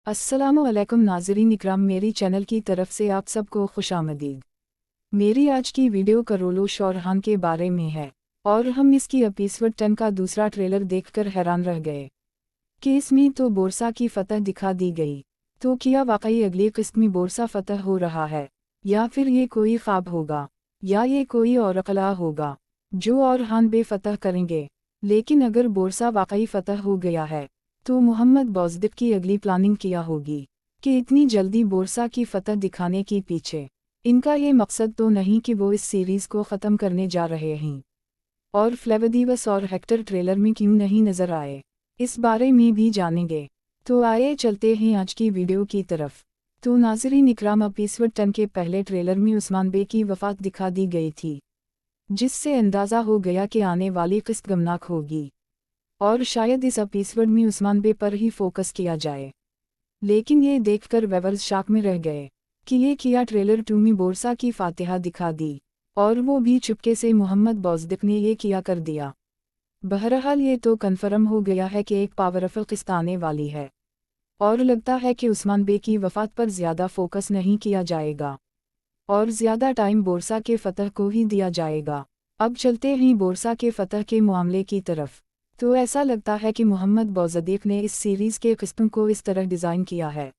अस्सलामुअलैकुम नाज़रीन इकराम, मेरी चैनल की तरफ से आप सबको खुशामदीद। मेरी आज की वीडियो करोलोश ओरहान के बारे में है और हम इसकी एपिसोड 10 का दूसरा ट्रेलर देखकर हैरान रह गए कि इसमें तो बोरसा की फतह दिखा दी गई। तो क्या वाकई अगली किस्त में बोरसा फतह हो रहा है, या फिर ये कोई ख्वाब होगा, या ये कोई और अकला होगा जो ओरहान बे फतह करेंगे। लेकिन अगर बोरसा वाकई फतह हो गया है तो मोहम्मद बौज़दिक की अगली प्लानिंग क्या होगी कि इतनी जल्दी बोरसा की फतह दिखाने की पीछे इनका ये मकसद तो नहीं कि वो इस सीरीज़ को ख़त्म करने जा रहे हैं। और फ्लेवदीवस और हेक्टर ट्रेलर में क्यों नहीं नज़र आए, इस बारे में भी जानेंगे। तो आइए चलते हैं आज की वीडियो की तरफ। तो नाज़रीन इकराम, एपिसोड 10 के पहले ट्रेलर में उस्मान बे की वफ़ात दिखा दी गई थी, जिससे अंदाज़ा हो गया कि आने वाली किस्त गमनाक होगी और शायद इस एपिसोड में उस्मान बे पर ही फोकस किया जाए। लेकिन ये देखकर व्यूअर्स शॉक में रह गए कि ये किया ट्रेलर 2 में बोरसा की फातिहा दिखा दी, और वो भी चुपके से मोहम्मद बौज़दिक ने ये किया कर दिया। बहरहाल ये तो कन्फर्म हो गया है कि एक पावरफुल किस्त आने वाली है, और लगता है कि उस्मान बे की वफ़ात पर ज़्यादा फोकस नहीं किया जाएगा और ज़्यादा टाइम बोरसा के फतह को ही दिया जाएगा। अब चलते हैं बोरसा के फतह के मामले की तरफ। तो ऐसा लगता है कि मोहम्मद बौज़दिक ने इस सीरीज़ के किस्तों को इस तरह डिज़ाइन किया है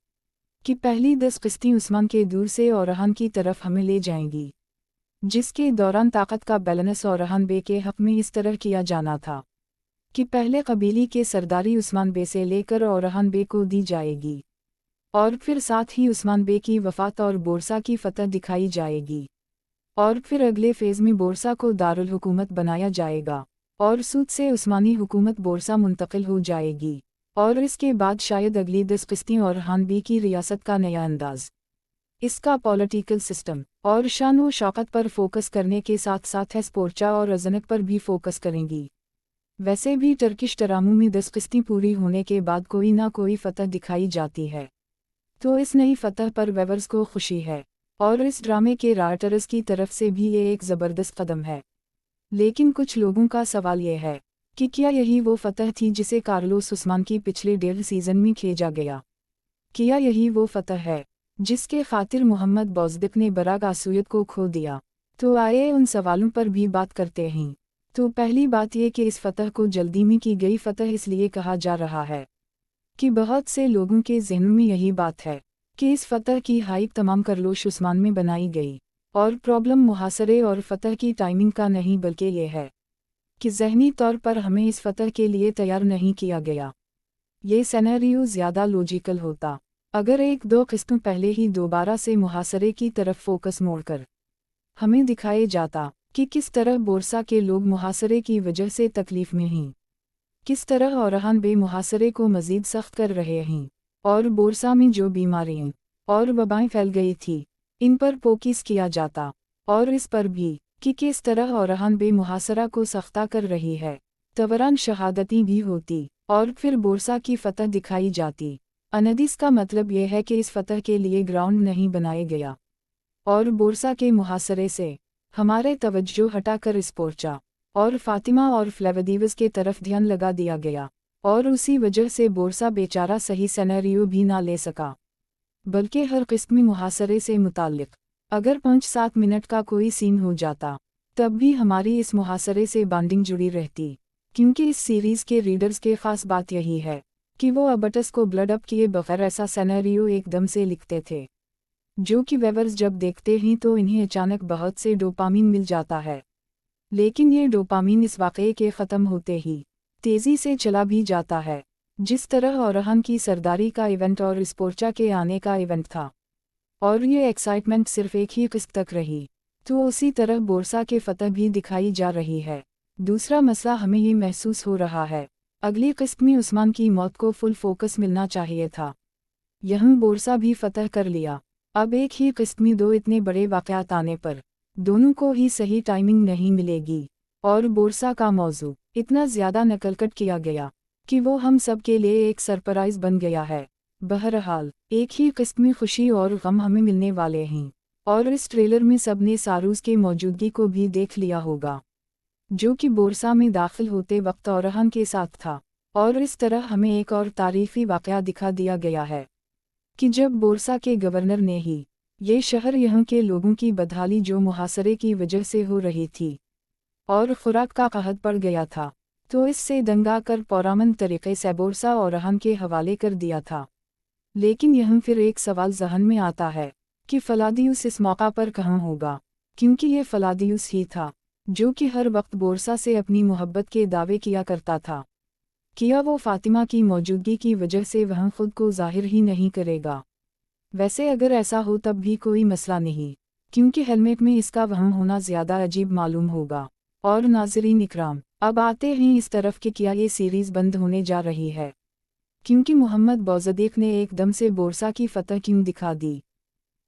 कि पहली 10 किस्तें उस्मान के दूर से ओरहान की तरफ हमें ले जाएंगी, जिसके दौरान ताकत का बैलेंस ओरहान बे के हक़ में इस तरह किया जाना था कि पहले कबीले के सरदारी उस्मान बे से लेकर ओरहान बे को दी जाएगी, और फिर साथ ही उस्मान बे की वफ़ात और बोरसा की फतह दिखाई जाएगी, और फिर अगले फेज़ में बोरसा को दारुल हुकूमत बनाया जाएगा और सूद से उस्मानी हुकूमत बोरसा मुंतकिल हो जाएगी, और इसके बाद शायद अगली 10 किस्तें ओरहान बे की रियासत का नया अंदाज़, इसका पॉलिटिकल सिस्टम और शान व शौकत पर फोकस करने के साथ साथ स्पोर्चा और अजनक पर भी फोकस करेंगी। वैसे भी टर्किश ड्रामों में 10 किस्तें पूरी होने के बाद कोई ना कोई फतह दिखाई जाती है, तो इस नई फतह पर व्यूअर्स को खुशी है और इस ड्रामे के राइटर्स की तरफ से भी ये एक ज़बरदस्त कदम है। लेकिन कुछ लोगों का सवाल ये है कि क्या यही वो फतह थी जिसे कार्लोस उस्मान की पिछले 1.5 सीज़न में खेजा गया? क्या यही वो फतह है जिसके खातिर मोहम्मद बौज़दिक ने बराग आसूयत को खो दिया? तो आइए उन सवालों पर भी बात करते हैं। तो पहली बात ये कि इस फतह को जल्दी में की गई फतह इसलिए कहा जा रहा है कि बहुत से लोगों के ज़हन में यही बात है कि इस फतह की हाइप तमाम कार्लोस उस्मान में बनाई गई, और प्रॉब्लम मुहासरे और फतह की टाइमिंग का नहीं बल्कि ये है कि ज़हनी तौर पर हमें इस फतह के लिए तैयार नहीं किया गया। ये सिनेरियो ज़्यादा लॉजिकल होता अगर 1-2 किस्तों पहले ही दोबारा से मुहासरे की तरफ फोकस मोड़कर हमें दिखाए जाता कि किस तरह बोरसा के लोग मुहासरे की वजह से तकलीफ़ में हैं, किस तरह ओरहान बे मुहासरे को मज़ीद सख्त कर रहे हैं, और बोरसा में जो बीमारियाँ और वबाएँ फैल गई थी इन पर फोकस किया जाता, और इस पर भी कि किस तरह ओरहान बे मुहासरा को सख्ता कर रही है, तवरान शहादती भी होती और फिर बोरसा की फतह दिखाई जाती। अनदिस का मतलब यह है कि इस फतह के लिए ग्राउंड नहीं बनाया गया और बोरसा के मुहासरे से हमारे तवज्जो हटाकर स्पोर्चा और फातिमा और फ्लेवदीवस के तरफ ध्यान लगा दिया गया, और उसी वजह से बोरसा बेचारा सही सिनेरियो भी ना ले सका, बल्कि हर किस्त में मुहासरे से मुताल्लिक अगर 5-7 मिनट का कोई सीन हो जाता तब भी हमारी इस मुहासरे से बॉन्डिंग जुड़ी रहती, क्योंकि इस सीरीज़ के रीडर्स के ख़ास बात यही है कि वो अबटस को ब्लड अप किए बगैर ऐसा सिनेरियो एकदम से लिखते थे जो कि व्यूअर्स जब देखते हैं तो इन्हें अचानक बहुत से डोपामीन मिल जाता है। लेकिन ये डोपामीन इस वाक़ये के ख़त्म होते ही तेज़ी से चला भी जाता है, जिस तरह ओरहान की सरदारी का इवेंट और स्पोर्चा के आने का इवेंट था, और ये एक्साइटमेंट सिर्फ एक ही किस्त तक रही, तो उसी तरह बोरसा के फतह भी दिखाई जा रही है। दूसरा मसला हमें ये महसूस हो रहा है अगली किस्त में उस्मान की मौत को फुल फोकस मिलना चाहिए था, यहाँ बोरसा भी फतह कर लिया। अब एक ही किस्त में 2 इतने बड़े वाक़यात आने पर दोनों को ही सही टाइमिंग नहीं मिलेगी, और बोरसा का मौजू इतना ज़्यादा नकलकट किया गया कि वो हम सब के लिए एक सरप्राइज़ बन गया है। बहरहाल एक ही किस्त में खुशी और गम हमें मिलने वाले हैं, और इस ट्रेलर में सब ने सारूज़ के मौजूदगी को भी देख लिया होगा, जो कि बोरसा में दाखिल होते वक्त ओरहान के साथ था, और इस तरह हमें एक और तारीफ़ी वाक़या दिखा दिया गया है कि जब बोरसा के गवर्नर ने ही ये शहर यहाँ के लोगों की बदहाली जो मुहासरे की वजह से हो रही थी और खुराक का कहत पड़ गया था, तो इससे दंगा कर पुरअमन तरीक़े से बोरसा और ओराहान के हवाले कर दिया था। लेकिन यहाँ फिर एक सवाल ज़हन में आता है कि फलादियुस इस मौका पर कहाँ होगा, क्योंकि ये फलादियुस ही था जो कि हर वक्त बोरसा से अपनी मोहब्बत के दावे किया करता था। क्या वो फातिमा की मौजूदगी की वजह से वहाँ खुद को जाहिर ही नहीं करेगा? वैसे अगर ऐसा हो तब भी कोई मसला नहीं, क्योंकि हेलमेट में इसका वहाँ होना ज़्यादा अजीब मालूम होगा। और नाज़रीन इकराम, अब आते हैं इस तरफ कि क्या ये सीरीज़ बंद होने जा रही है, क्योंकि मोहम्मद बौज़दीक ने एकदम से बोरसा की फ़तह क्यों दिखा दी?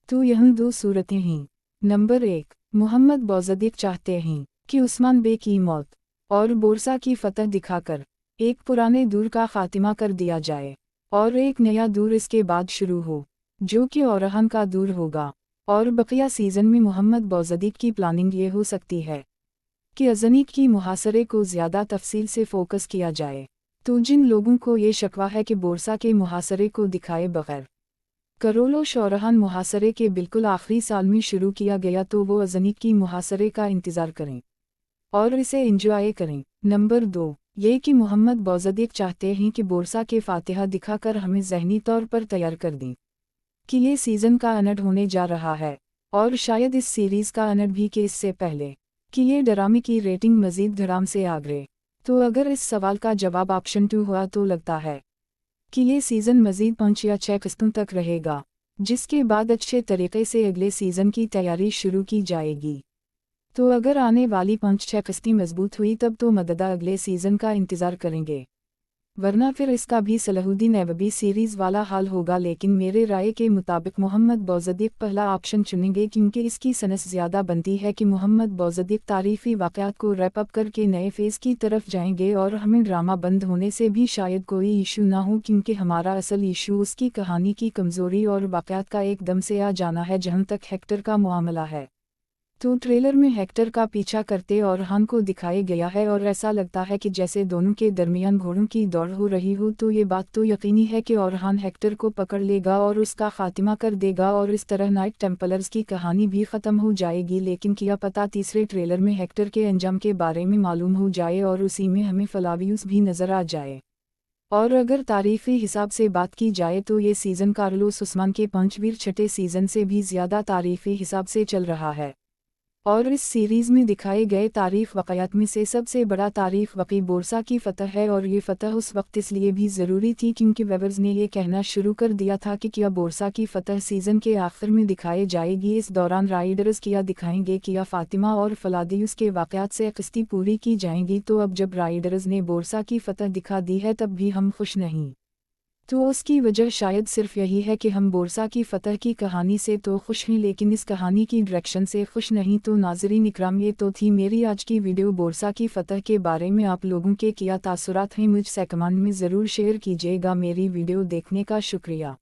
तो यहाँ दो सूरतें हैं। नंबर 1, मोहम्मद बौज़दीक चाहते हैं कि उस्मान बे की मौत और बोरसा की फ़तह दिखाकर एक पुराने दौर का ख़ात्मा कर दिया जाए और एक नया दौर इसके बाद शुरू हो, जो कि ओराहान का दौर होगा। और बकिया सीज़न में मोहम्मद बौज़दीक की प्लानिंग ये हो सकती है कि अज़नीक की मुहासरे को ज़्यादा तफसील से फोकस किया जाए। तो जिन लोगों को ये शकवा है कि बोरसा के मुहासरे को दिखाए बगैर करोलो ओराहान मुहासरे के बिल्कुल आखिरी साल में शुरू किया गया, तो वो अज़नीक की मुहासरे का इंतज़ार करें और इसे एंजॉय करें। नंबर 2, ये कि मोहम्मद बौज़दीक चाहते हैं कि बोरसा के फातिहा दिखाकर हमें ज़हनी तौर पर तैयार कर दें कि ये सीज़न का एंड होने जा रहा है, और शायद इस सीरीज़ का एंड भी कि इससे पहले कि ये ड्रामे की रेटिंग मज़ीद धड़ाम से आगे। तो अगर इस सवाल का जवाब ऑप्शन 2 हुआ तो लगता है कि ये सीज़न मज़ीद 5 या 6 किस्तों तक रहेगा, जिसके बाद अच्छे तरीक़े से अगले सीज़न की तैयारी शुरू की जाएगी। तो अगर आने वाली 5-6 किस्तें मजबूत हुई तब तो मददा अगले सीज़न का इंतज़ार करेंगे, वरना फिर इसका भी सलाहुद्दीन ऐयूबी सीरीज़ वाला हाल होगा। लेकिन मेरे राय के मुताबिक मोहम्मद बौज़दीक पहला ऑप्शन चुनेंगे, क्योंकि इसकी सनस ज़्यादा बनती है कि मोहम्मद बौज़दीक तारीख़ी वाक़यात को रैप अप करके नए फेज़ की तरफ जाएंगे और हमें ड्रामा बंद होने से भी शायद कोई इशू ना हो, क्योंकि हमारा असल इशू उसकी कहानी की कमज़ोरी और वाक़यात का एकदम से आ जाना है। जहाँ तक हेक्टर का मामला है, तो ट्रेलर में हेक्टर का पीछा करते ओराहान को दिखाया गया है और ऐसा लगता है कि जैसे दोनों के दरमियान घोड़ों की दौड़ हो रही हो। तो ये बात तो यकीनी है कि ओराहान हेक्टर को पकड़ लेगा और उसका खात्मा कर देगा और इस तरह नाइट टेम्पलर्स की कहानी भी ख़त्म हो जाएगी। लेकिन क्या पता तीसरे ट्रेलर में हेक्टर के अंजाम के बारे में मालूम हो जाए और उसी में हमें फलावियुस भी नज़र आ जाए। और अगर तारीख़ी हिसाब से बात की जाए तो ये सीज़न कार्लोस उस्मान के पंचवीर छठे सीज़न से भी ज़्यादा तारीख़ी हिसाब से चल रहा है। और इस सीरीज़ में दिखाए गए तारीख़ वाक़यात में से सबसे बड़ा तारीख़ वाक़ई बोरसा की फ़तह है। और ये फ़तह उस वक्त इसलिए भी ज़रूरी थी क्योंकि वेवर्स ने ये कहना शुरू कर दिया था कि क्या बोरसा की फ़तह सीज़न के आखिर में दिखाई जाएगी। इस दौरान राइडर्स क्या दिखाएंगे, क्या फ़ातिमा और फलादियुस के वाक़यात से किस्ती पूरी की जाएंगी। तो अब जब राइडर्स ने बोरसा की फ़तह दिखा दी है तब भी हम खुश नहीं, तो उसकी वजह शायद सिर्फ यही है कि हम बोरसा की फ़तह की कहानी से तो खुश हैं, लेकिन इस कहानी की डायरेक्शन से खुश नहीं। तो नाज़रीन इकराम, ये तो थी मेरी आज की वीडियो बोरसा की फ़तह के बारे में। आप लोगों के क्या तासुरात हैं मुझसे कमेंट में ज़रूर शेयर कीजिएगा। मेरी वीडियो देखने का शुक्रिया।